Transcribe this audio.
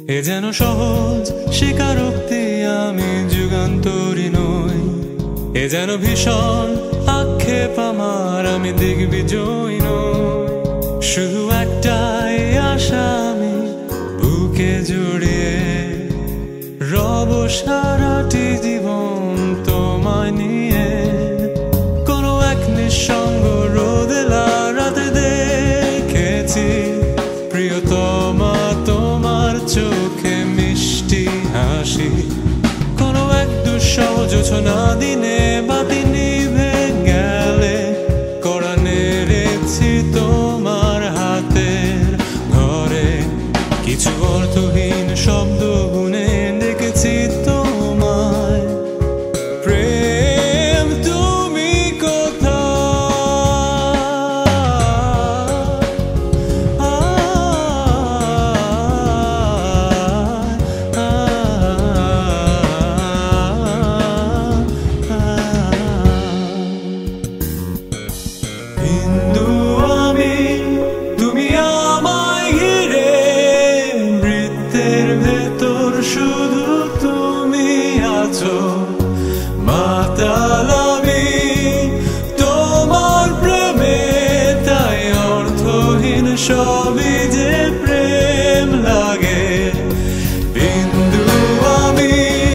এ যেন সহজ স্বীকারোক্তি, আমি যুগান্তরী নই। এ যেন ভীষণ আক্ষেপ আমার, আমি দিগ্বিজয়ী নই। শুধু একটাই আশা, আমি বুকে জড়িয়ে রব সারাটি জীবন তোমায় নিয়ে। কোনো এক নিঃসঙ্গ রোদেলা রাতে দেখেছি প্রিয়তমা তোমার চোখে মিষ্টি হাসি। কোনো এক দুঃসহ জোছনা দিনে